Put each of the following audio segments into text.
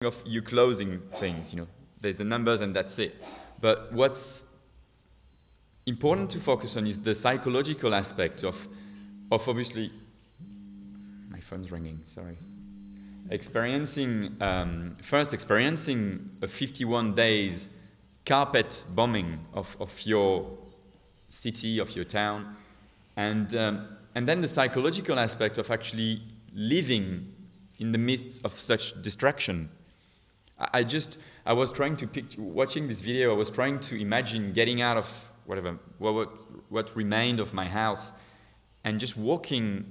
of you closing things, there's the numbers and that's it. But what's important to focus on is the psychological aspect of obviously, my phone's ringing, sorry. First experiencing a 51 days carpet bombing of your city, of your town, and then the psychological aspect of actually living in the midst of such distraction. I was trying to watching this video, I was trying to imagine getting out of what remained of my house and just walking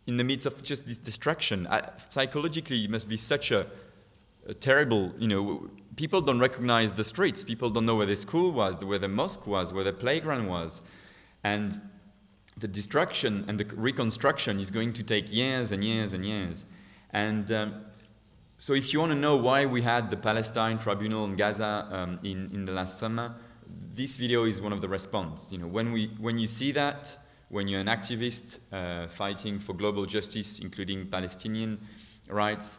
in the midst of just this distraction. Psychologically, it must be such a terrible, people don't recognize the streets, people don't know where the school was, where the mosque was, where the playground was. And the destruction and the reconstruction is going to take years and years and years. And so if you want to know why we had the Palestine Tribunal in Gaza in the last summer, this video is one of the response. When you see that, when you're an activist fighting for global justice, including Palestinian rights,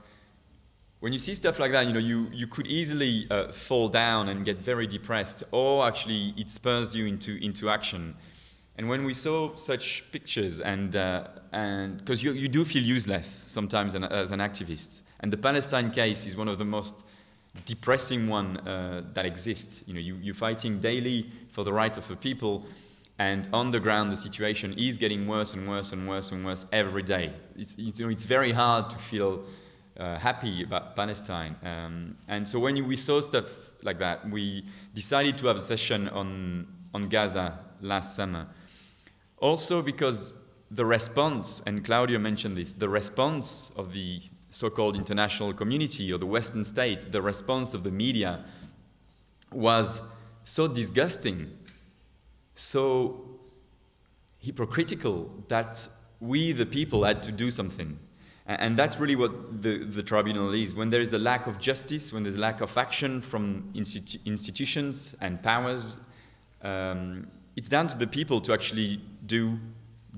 when you see stuff like that, you could easily fall down and get very depressed, or actually it spurs you into action. And when we saw such pictures, and because you do feel useless sometimes as an activist, and the Palestine case is one of the most depressing one that exists. You're fighting daily for the right of the people, and on the ground the situation is getting worse and worse and worse and worse every day. It's very hard to feel happy about Palestine. And so when we saw stuff like that, we decided to have a session on Gaza last summer. Also because the response, and Claudio mentioned this, the response of the so-called international community or the Western states, the response of the media was so disgusting, so hypocritical, that we, the people, had to do something. And that's really what the tribunal is. When there is a lack of justice, when there's a lack of action from institutions and powers, it's down to the people to actually do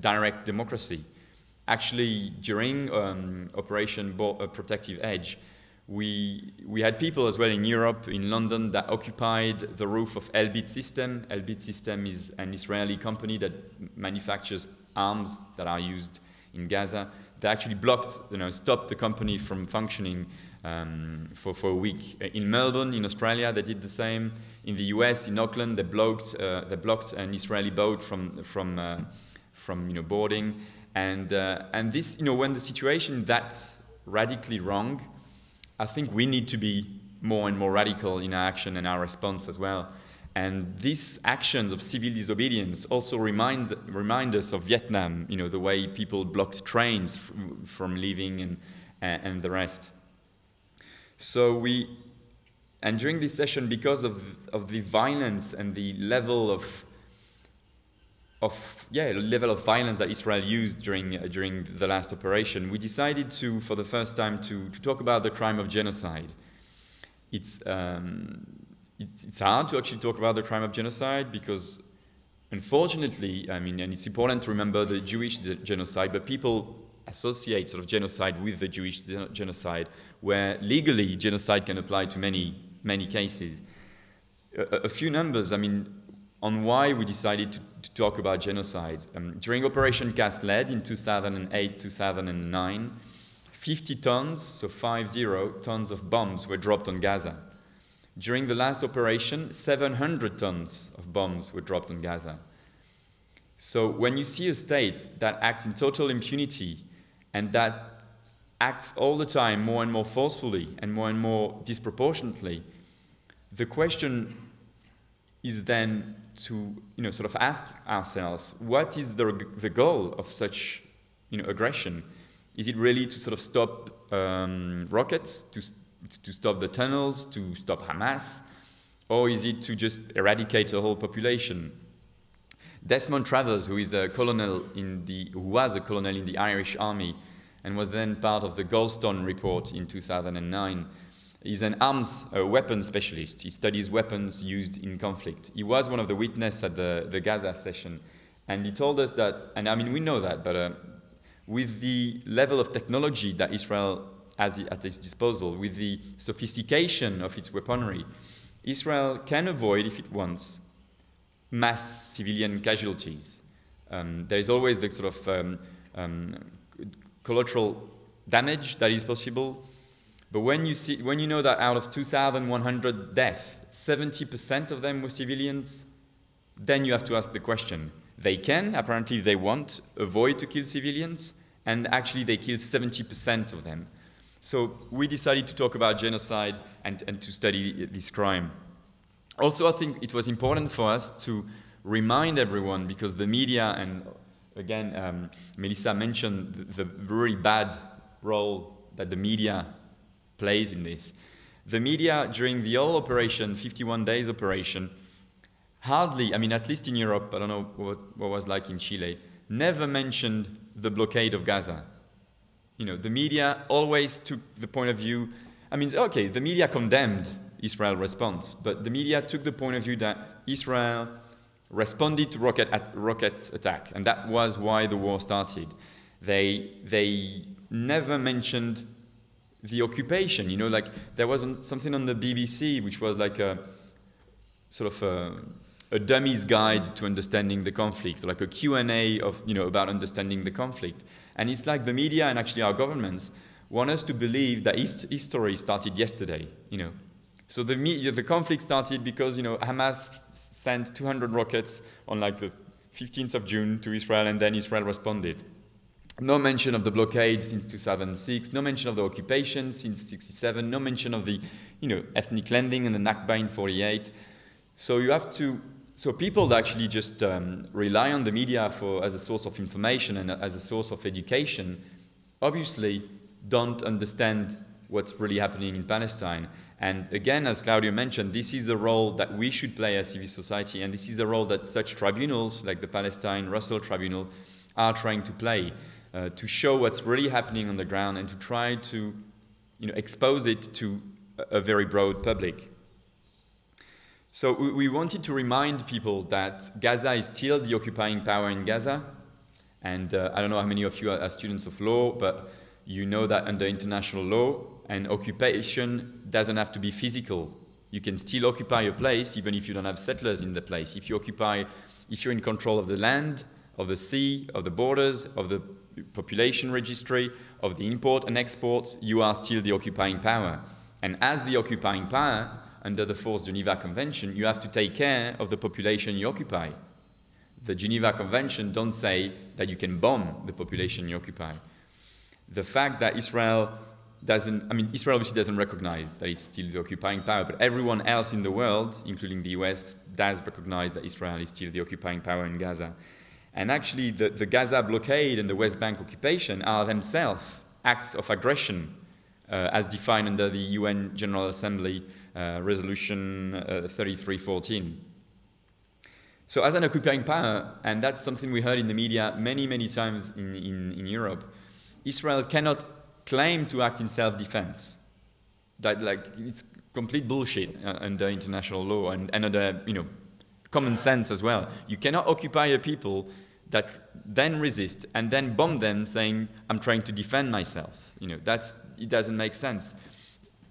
direct democracy. Actually, during Operation Protective Edge, we had people as well in Europe, in London, that occupied the roof of Elbit System. Elbit System is an Israeli company that manufactures arms that are used in Gaza. They actually stopped the company from functioning for a week. In Melbourne, in Australia, they did the same. In the US, in Auckland, they blocked an Israeli boat from boarding. And this, when the situation is that radically wrong, I think we need to be more and more radical in our action and our response as well. And these actions of civil disobedience also remind us of Vietnam, the way people blocked trains from leaving and the rest. So and during this session, because of the violence and the level of violence that Israel used during the last operation, we decided to, for the first time, to talk about the crime of genocide. It's hard to actually talk about the crime of genocide because, unfortunately, and it's important to remember the Jewish genocide, but people associate sort of genocide with the Jewish genocide, where legally genocide can apply to many cases. A few numbers, on why we decided to talk about genocide. During Operation Cast Lead in 2008-2009, 50 tons, so 50 tons of bombs were dropped on Gaza. During the last operation, 700 tons of bombs were dropped on Gaza. So when you see a state that acts in total impunity and that acts all the time more and more forcefully and more disproportionately, the question is then to sort of ask ourselves, what is the goal of such aggression? Is it really to sort of stop rockets, to stop the tunnels, to stop Hamas, or is it to just eradicate the whole population? Desmond Travers, who was a colonel in the Irish Army and was then part of the Goldstone report in 2009, is an weapons specialist. He studies weapons used in conflict. He was one of the witnesses at the Gaza session, and he told us that, and we know that, but with the level of technology that Israel at its disposal, with the sophistication of its weaponry, Israel can avoid, if it wants, mass civilian casualties. There is always the sort of collateral damage that is possible. But when you know that out of 2,100 deaths, 70% of them were civilians, then you have to ask the question. They can, apparently they want, avoid to kill civilians, and actually they killed 70% of them. So we decided to talk about genocide and to study this crime. Also, I think it was important for us to remind everyone, because the media, and again, Melissa mentioned the very bad role that the media plays in this. The media, during the whole operation, 51 days operation, hardly, I mean, at least in Europe, I don't know what was like in Chile, never mentioned the blockade of Gaza. You know, the media always took the point of view, I mean, okay, the media condemned Israel's response, but the media took the point of view that Israel responded to rockets attack, and that was why the war started. They never mentioned the occupation, you know, like there was something on the BBC which was like a sort of a dummy's guide to understanding the conflict, like a Q&A of, you know, about understanding the conflict. And it's like the media and actually our governments want us to believe that history started yesterday, you know. So the conflict started because, you know, Hamas sent 200 rockets on like the 15th of June to Israel, and then Israel responded. No mention of the blockade since 2006, no mention of the occupation since 1967, no mention of the, you know, ethnic cleansing and the Nakba in 1948. So you have to, so people that actually just rely on the media as a source of information and as a source of education, obviously don't understand what's really happening in Palestine. And again, as Claudio mentioned, this is the role that we should play as civil society, and this is the role that such tribunals like the Palestine Russell Tribunal are trying to play, to show what's really happening on the ground and to try to, you know, expose it to a very broad public. So we wanted to remind people that Gaza is still the occupying power in Gaza. And I don't know how many of you are students of law, but you know that under international law, an occupation doesn't have to be physical. You can still occupy a place even if you don't have settlers in the place. If you're in control of the land, of the sea, of the borders, of the population registry, of the import and export, you are still the occupying power. And as the occupying power, under the Fourth Geneva Convention, you have to take care of the population you occupy. The Geneva Convention don't say that you can bomb the population you occupy. The fact that Israel Israel obviously doesn't recognize that it's still the occupying power, but everyone else in the world, including the US, does recognize that Israel is still the occupying power in Gaza. And actually, the Gaza blockade and the West Bank occupation are themselves acts of aggression, as defined under the UN General Assembly Resolution 3314. So as an occupying power, and that's something we heard in the media many, many times in Europe, Israel cannot claim to act in self-defense. That, like, it's complete bullshit under international law and under, you know, common sense as well. You cannot occupy a people that then resist and then bomb them saying, I'm trying to defend myself. You know, it doesn't make sense.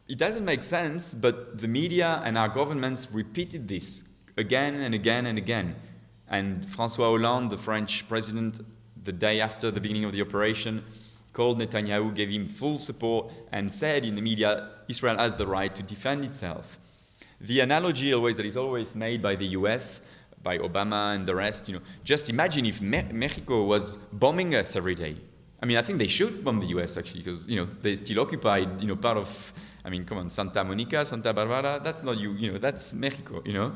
It doesn't make sense, but the media and our governments repeated this again and again and again. And François Hollande, the French president, the day after the beginning of the operation, called Netanyahu, gave him full support, and said in the media, Israel has the right to defend itself. The analogy that is always made by the US, by Obama and the rest, you know, just imagine if Mexico was bombing us every day. I mean, I think they should bomb the US actually, because, you know, they still occupied, you know, part of, I mean, come on, Santa Monica, Santa Barbara, that's not you know, that's Mexico, you know.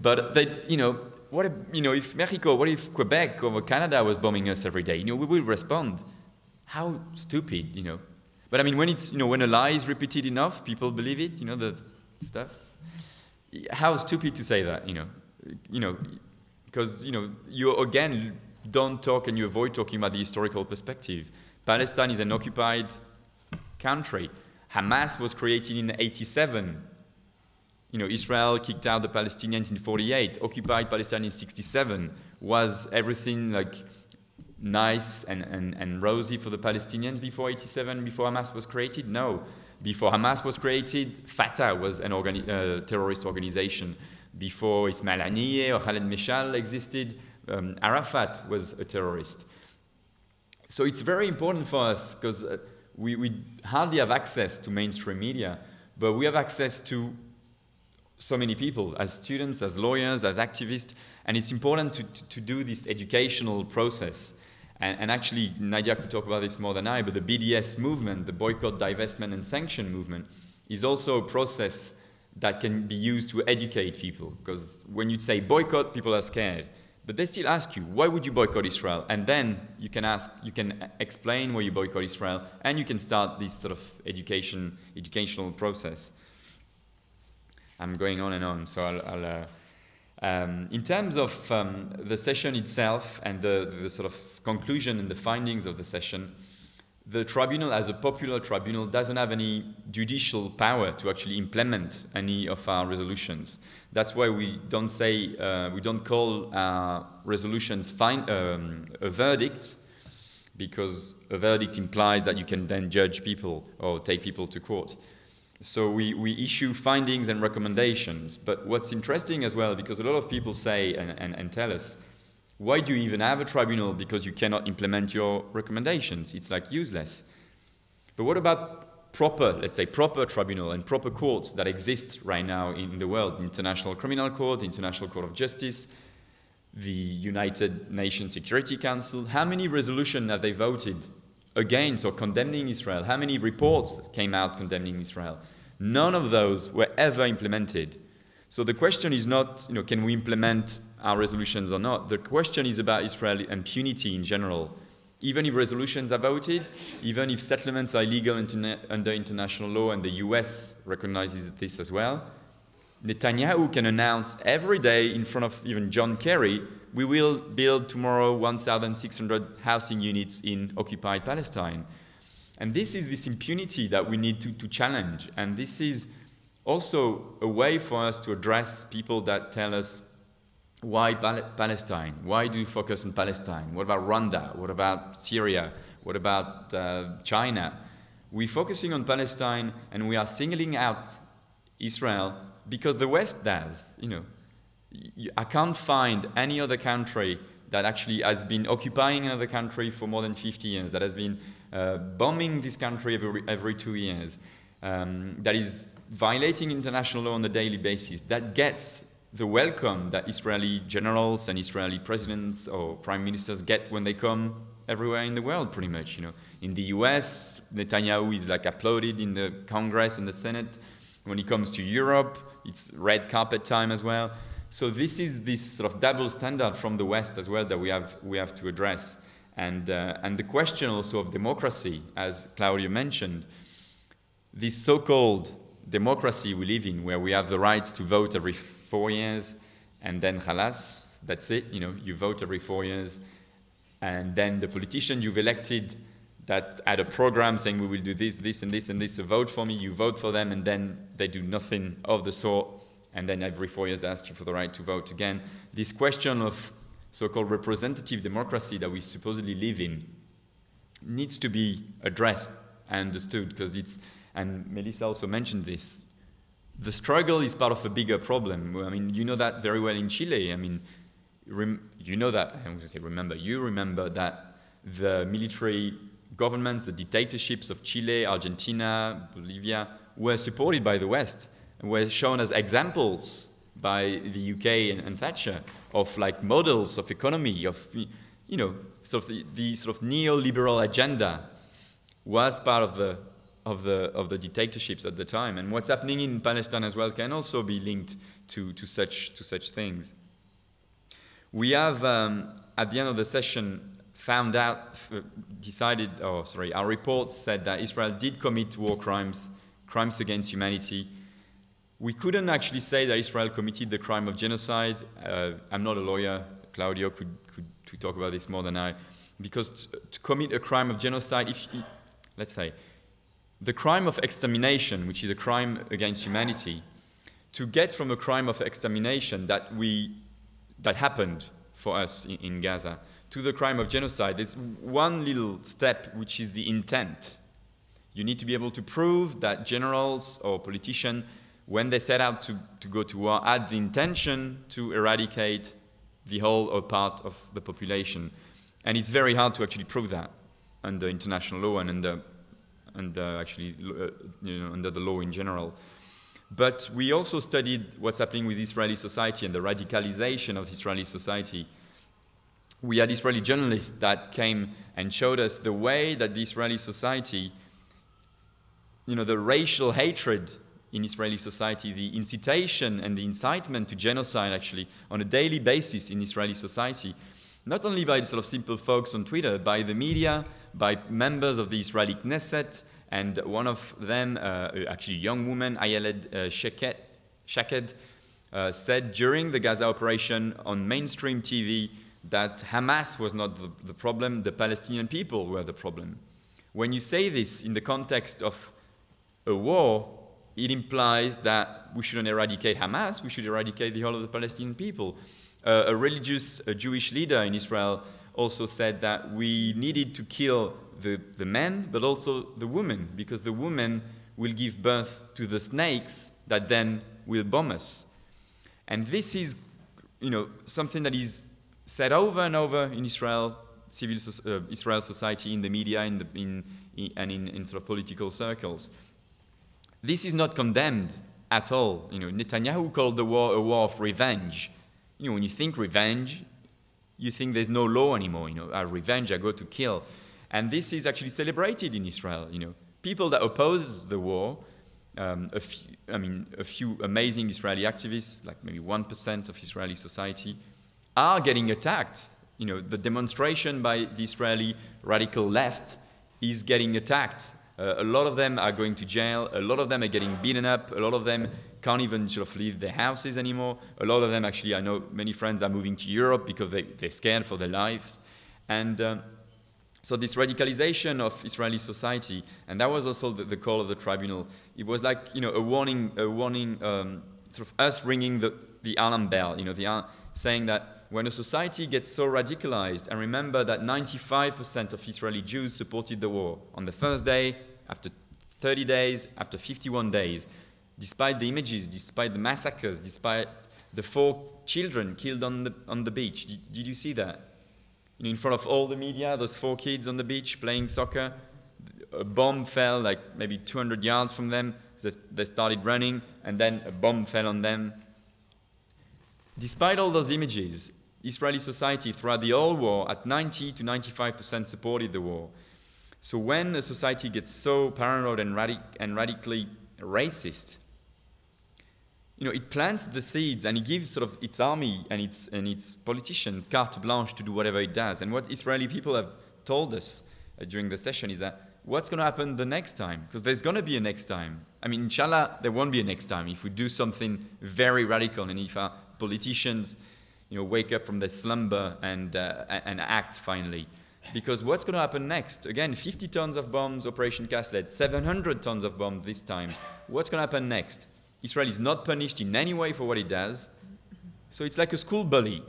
But they, you know, what if, you know, if Mexico, what if Quebec or Canada was bombing us every day? You know, we will respond. How stupid, you know. But I mean, when it's, you know, when a lie is repeated enough, people believe it, you know, the stuff. How stupid to say that, you know, because, you know, you again don't talk and you avoid talking about the historical perspective. Palestine is an occupied country. Hamas was created in 1987. You know, Israel kicked out the Palestinians in 1948. Occupied Palestine in 1967. Was everything like nice and rosy for the Palestinians before 87, before Hamas was created? No. Before Hamas was created, Fatah was an terrorist organization. Before Ismail Haniyeh or Khaled Meshal existed, Arafat was a terrorist. So it's very important for us because we hardly have access to mainstream media, but we have access to so many people, as students, as lawyers, as activists, and it's important to do this educational process. And actually, Nadia could talk about this more than I, but the BDS movement, the boycott, divestment, and sanction movement, is also a process that can be used to educate people. Because when you say boycott, people are scared. But they still ask you, why would you boycott Israel? And then you can explain why you boycott Israel, and you can start this sort of educational process. I'm going on and on, so in terms of the session itself and the sort of conclusion and the findings of the session, the tribunal, as a popular tribunal, doesn't have any judicial power to actually implement any of our resolutions. That's why we don't say, we don't call our resolutions a verdict, because a verdict implies that you can then judge people or take people to court. So we issue findings and recommendations. But what's interesting as well, because a lot of people say and tell us, why do you even have a tribunal? Because you cannot implement your recommendations. It's like useless. But what about proper, let's say, proper tribunal and proper courts that exist right now in the world? International Criminal Court, International Court of Justice, the United Nations Security Council. How many resolutions have they voted against or condemning Israel? How many reports came out condemning Israel? None of those were ever implemented. So the question is not, can we implement our resolutions or not? The question is about Israel impunity in general. Even if resolutions are voted, even if settlements are illegal under international law, and the US recognizes this as well, Netanyahu can announce every day in front of even John Kerry, we will build tomorrow 1,600 housing units in occupied Palestine. And this is this impunity that we need to challenge. And this is also a way for us to address people that tell us, why Palestine? Why do you focus on Palestine? What about Rwanda? What about Syria? What about China? We're focusing on Palestine, and we are singling out Israel because the West does. I can't find any other country that actually has been occupying another country for more than 50 years, that has been bombing this country every 2 years, that is violating international law on a daily basis, that gets the welcome that Israeli generals and Israeli presidents or prime ministers get when they come everywhere in the world, pretty much. In the US, Netanyahu is like applauded in the Congress and the Senate. When it comes to Europe, it's red carpet time as well. So this is this sort of double standard from the West as well that we have to address. And the question also of democracy, as Claudia mentioned, this so-called democracy we live in, where we have the rights to vote every 4 years, and then khalas, that's it. You vote every 4 years, and then the politicians you've elected that had a program saying we will do this, this, and this, and this, so vote for me, you vote for them, and then they do nothing of the sort, and then every 4 years they ask you for the right to vote again. This question of so-called representative democracy that we supposedly live in needs to be addressed and understood, because it's, and Melissa also mentioned this, the struggle is part of a bigger problem. I mean, you know that very well in Chile. I mean, you know that, I'm going to say remember, you remember that the military governments, the dictatorships of Chile, Argentina, Bolivia, were supported by the West and were shown as examples by the UK and Thatcher of like models of economy, of, sort of the sort of neoliberal agenda was part of the dictatorships at the time. And what's happening in Palestine as well can also be linked to such things. We have, at the end of the session, found out, our report said that Israel did commit war crimes, crimes against humanity. We couldn't actually say that Israel committed the crime of genocide. I'm not a lawyer. Claudio could talk about this more than I. Because to commit a crime of genocide, let's say, the crime of extermination, which is a crime against humanity, to get from a crime of extermination that happened for us in Gaza, to the crime of genocide, there's one little step, which is the intent. You need to be able to prove that generals or politicians, when they set out to go to war, had the intention to eradicate the whole or part of the population. And it's very hard to actually prove that under international law and under the law in general. But we also studied what's happening with Israeli society and the radicalization of Israeli society. We had Israeli journalists that came and showed us the way that the Israeli society, the racial hatred in Israeli society, the incitation and the incitement to genocide actually on a daily basis in Israeli society, not only by the sort of simple folks on Twitter, by the media, by members of the Israeli Knesset, and one of them, actually a young woman, Ayelet Shaked, said during the Gaza operation on mainstream TV that Hamas was not the problem, the Palestinian people were the problem. When you say this in the context of a war, it implies that we shouldn't eradicate Hamas, we should eradicate the whole of the Palestinian people. A religious Jewish leader in Israel also said that we needed to kill the men, but also the women, because the women will give birth to the snakes that then will bomb us. And this is, something that is said over and over in Israel, Israel society, in the media, and in sort of political circles. This is not condemned at all. Netanyahu called the war a war of revenge. When you think revenge, you think there's no law anymore. Revenge, I go to kill. And this is actually celebrated in Israel. People that oppose the war, a few amazing Israeli activists, like maybe 1% of Israeli society, are getting attacked. The demonstration by the Israeli radical left is getting attacked. A lot of them are going to jail. A lot of them are getting beaten up. A lot of them can't even sort of leave their houses anymore. A lot of them, actually, I know many friends are moving to Europe because they're scared for their lives. And so this radicalization of Israeli society, and that was also the call of the tribunal. It was like, a warning, sort of us ringing the alarm bell, saying that when a society gets so radicalized, and remember that 95% of Israeli Jews supported the war on the first day, after 30 days, after 51 days, despite the images, despite the massacres, despite the 4 children killed on the beach. Did you see that? In front of all the media, those 4 kids on the beach playing soccer, a bomb fell like maybe 200 yards from them. So they started running, and then a bomb fell on them. Despite all those images, Israeli society throughout the whole war at 90 to 95% supported the war. So when a society gets so paranoid and radically racist, it plants the seeds and it gives sort of its army and its politicians carte blanche to do whatever it does. And what Israeli people have told us during the session is that what's going to happen the next time? Because there's going to be a next time. Inshallah, there won't be a next time if we do something very radical and if our politicians wake up from their slumber and act finally. Because what's going to happen next? Again, 50 tons of bombs, Operation Cast Lead, 700 tons of bombs this time. What's going to happen next? Israel is not punished in any way for what it does. So it's like a school bully.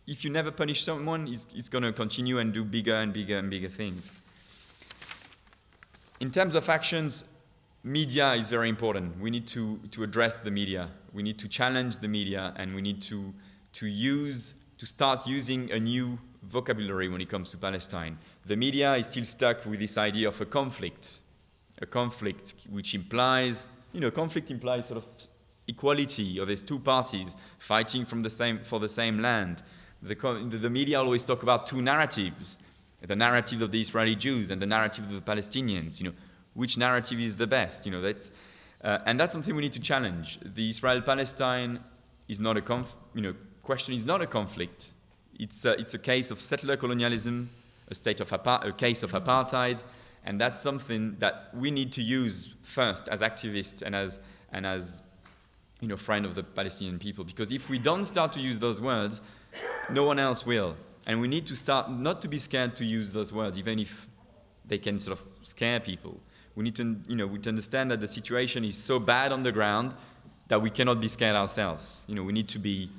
If you never punish someone, he's going to continue and do bigger and bigger and bigger things. In terms of actions, media is very important. We need to address the media. We need to challenge the media, and we need to start using a new vocabulary when it comes to Palestine. The media is still stuck with this idea of a conflict which implies, conflict implies sort of equality, or there's 2 parties fighting for the same land. The media always talk about 2 narratives, the narrative of the Israeli Jews and the narrative of the Palestinians. Which narrative is the best? And that's something we need to challenge. The Israel-Palestine is not question is not a conflict. It's a case of settler colonialism, a case of apartheid, and that's something that we need to use first as activists and as friend of the Palestinian people. Because if we don't start to use those words, no one else will. And we need to start not to be scared to use those words, even if they can sort of scare people. We need to understand that the situation is so bad on the ground that we cannot be scared ourselves. We need to be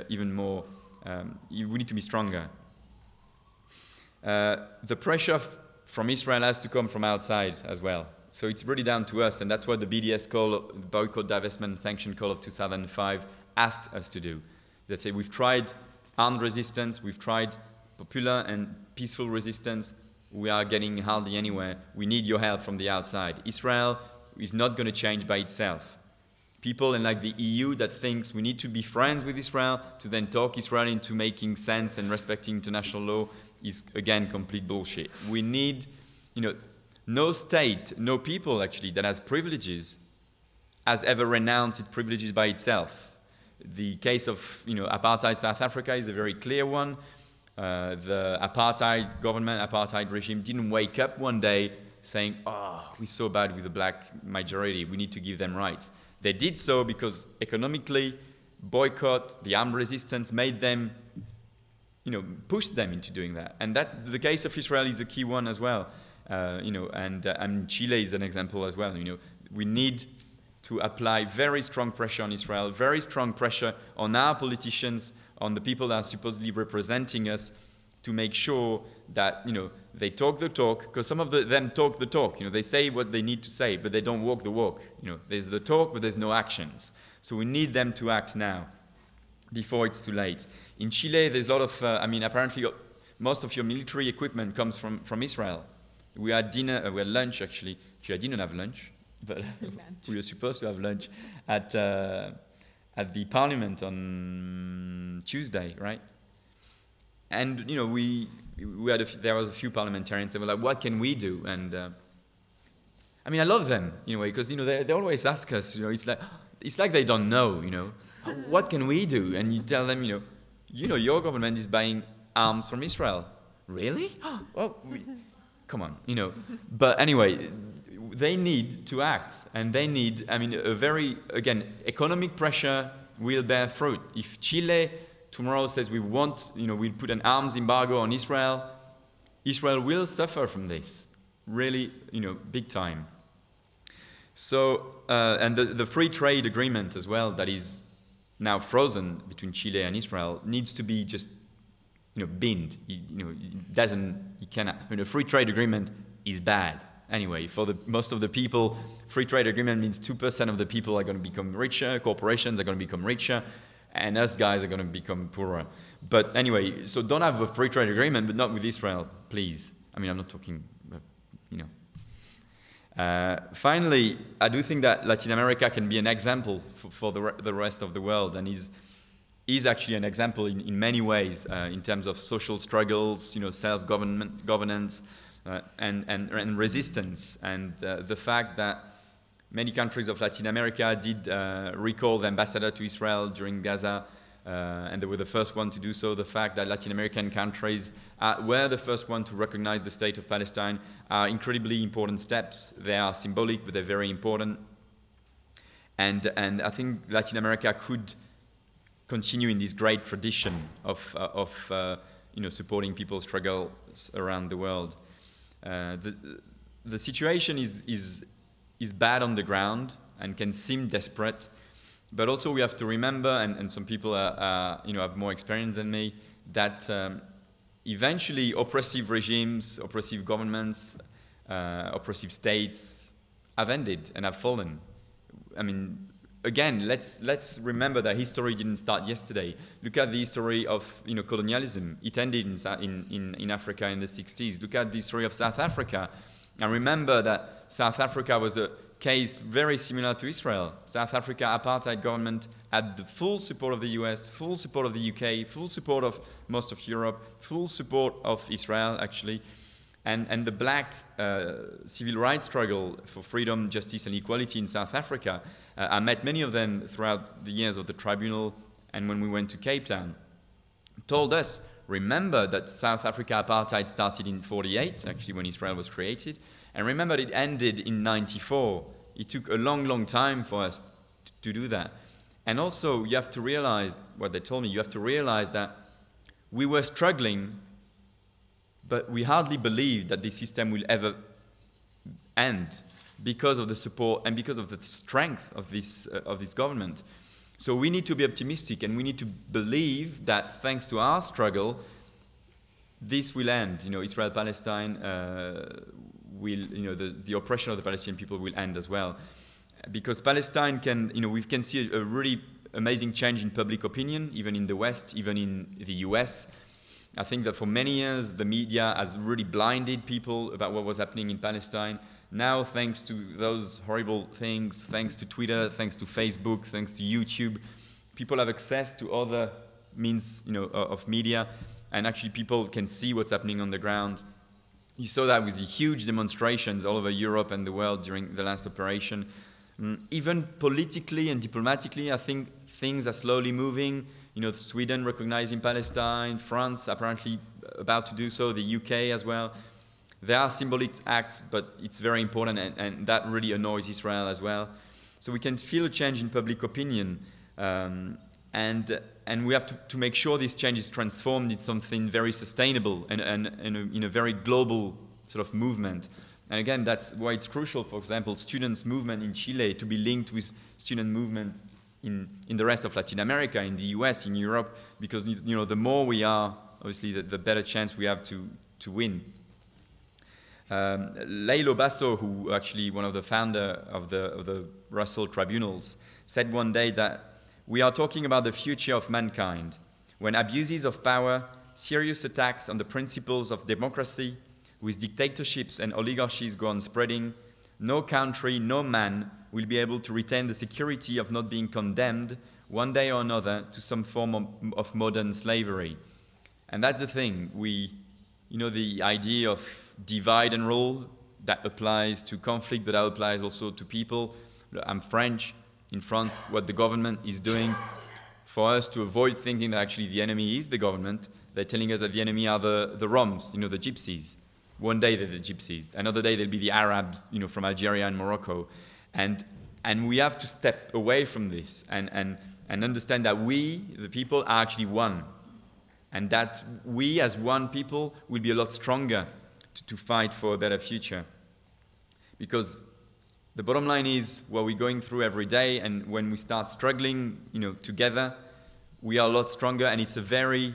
even more We need to be stronger. The pressure from Israel has to come from outside as well. So it's really down to us, and that's what the BDS call, the Boycott, Divestment, Sanction Call of 2005 asked us to do. They say we've tried armed resistance, we've tried popular and peaceful resistance, we are getting hardly anywhere. We need your help from the outside. Israel is not going to change by itself. People in like the EU that thinks we need to be friends with Israel to then talk Israel into making sense and respecting international law is, again, complete bullshit. We need, no state, no people actually that has privileges has ever renounced its privileges by itself. The case of apartheid South Africa is a very clear one. The apartheid government, apartheid regime didn't wake up one day saying, oh, we're so bad with the black majority, we need to give them rights. They did so because economically, boycott, the armed resistance made them, pushed them into doing that. And that's the case of Israel is a key one as well. And Chile is an example as well. We need to apply very strong pressure on Israel, very strong pressure on our politicians, on the people that are supposedly representing us, to make sure that they talk the talk, because some of them talk the talk. They say what they need to say, but they don't walk the walk. There's the talk, but there's no actions. So we need them to act now, before it's too late. In Chile, there's a lot of. Apparently, most of your military equipment comes from Israel. We had lunch actually. Actually, I didn't have lunch, but we were supposed to have lunch at the parliament on Tuesday, right? And there was a few parliamentarians that were like, "What can we do?" And I love them in a way because they always ask us. It's like they don't know. What can we do? And you tell them, your government is buying arms from Israel. Really? Well, come on, But anyway, they need to act, and they need. A very economic pressure will bear fruit. If Chile tomorrow says we'll put an arms embargo on Israel, Israel will suffer from this, really, big time. So, and the free trade agreement as well, that is now frozen between Chile and Israel, needs to be just, binned. A free trade agreement is bad. Anyway, for most of the people, free trade agreement means 2% of the people are going to become richer, corporations are going to become richer, and us guys are going to become poorer. But anyway, so don't have a free trade agreement, but not with Israel, please. I'm not talking, finally, I do think that Latin America can be an example for the rest of the world, and is actually an example in many ways in terms of social struggles, self-governance, and resistance, and the fact that many countries of Latin America did recall the ambassador to Israel during Gaza, and they were the first one to do so. The fact that Latin American countries were the first one to recognize the state of Palestine are incredibly important steps. They are symbolic, but they're very important. And I think Latin America could continue in this great tradition of supporting people's struggles around the world. The situation is bad on the ground and can seem desperate, but also we have to remember, and some people have more experience than me, that eventually oppressive regimes, oppressive governments, oppressive states have ended and have fallen. Again, let's remember that history didn't start yesterday. Look at the history of colonialism. It ended in Africa in the 60s. Look at the history of South Africa. And remember that South Africa was a case very similar to Israel. South Africa apartheid government had the full support of the US, full support of the UK, full support of most of Europe, full support of Israel actually. And the black civil rights struggle for freedom, justice and equality in South Africa, I met many of them throughout the years of the tribunal, and when we went to Cape Town, told us, remember that South Africa apartheid started in 1948, actually when Israel was created, and remember it ended in 1994. It took a long, long time for us to do that. And also, you have to realize, what they told me, you have to realize that we were struggling, but we hardly believed that this system will ever end because of the support and because of the strength of this government. So we need to be optimistic, and we need to believe that thanks to our struggle, this will end. Israel-Palestine will, the oppression of the Palestinian people will end as well. Because Palestine we can see a really amazing change in public opinion, even in the West, even in the US. I think that for many years, the media has really blinded people about what was happening in Palestine. Now, thanks to those horrible things, thanks to Twitter, thanks to Facebook, thanks to YouTube, people have access to other means, of media, and actually people can see what's happening on the ground. You saw that with the huge demonstrations all over Europe and the world during the last operation. Even politically and diplomatically, I think things are slowly moving. Sweden recognizing Palestine, France apparently about to do so, the UK as well. There are symbolic acts, but it's very important, and that really annoys Israel as well. So we can feel a change in public opinion, and we have to make sure this change is transformed into something very sustainable and in a very global sort of movement. And again, that's why it's crucial, for example, students' movement in Chile to be linked with student movement in the rest of Latin America, in the US, in Europe, because the more we are, obviously, the better chance we have to win. Leilo Basso, who actually one of the founder of the Russell Tribunals, said one day that we are talking about the future of mankind, when abuses of power, serious attacks on the principles of democracy, with dictatorships and oligarchies go on spreading, no country, no man will be able to retain the security of not being condemned one day or another to some form of modern slavery. And that's the thing. The idea of divide and rule, that applies to conflict, but that applies also to people. I'm French. In France, what the government is doing for us to avoid thinking that actually the enemy is the government, they're telling us that the enemy are the Roms, the gypsies. One day they're the gypsies. Another day they'll be the Arabs, from Algeria and Morocco. And we have to step away from this and understand that we, the people, are actually one. And that we, as one people, will be a lot stronger to fight for a better future. Because the bottom line is what we're going through every day, and when we start struggling, together, we are a lot stronger, and it's a very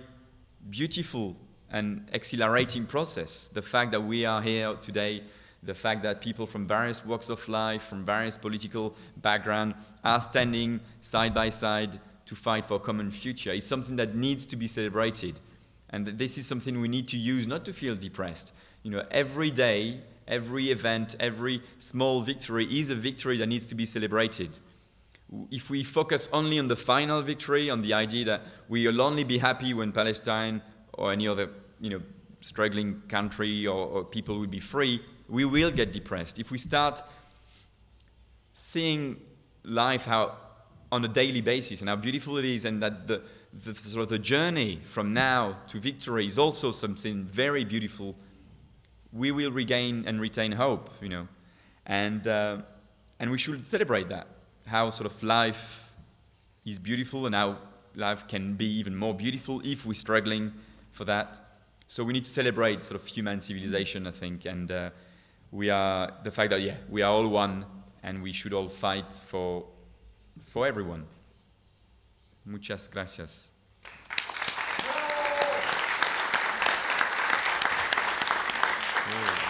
beautiful and exhilarating process. The fact that we are here today, the fact that people from various walks of life, from various political backgrounds, are standing side by side to fight for a common future is something that needs to be celebrated. And this is something we need to use not to feel depressed. Every day, every event, every small victory is a victory that needs to be celebrated. If we focus only on the final victory, on the idea that we will only be happy when Palestine or any other struggling country or people will be free, we will get depressed. If we start seeing life on a daily basis and how beautiful it is, and that the sort of the journey from now to victory is also something very beautiful, we will regain and retain hope, and we should celebrate that, how sort of life is beautiful and how life can be even more beautiful if we're struggling for that. So we need to celebrate sort of human civilization, I think, and we are the fact that we are all one, and we should all fight for everyone. Muchas gracias. Oh.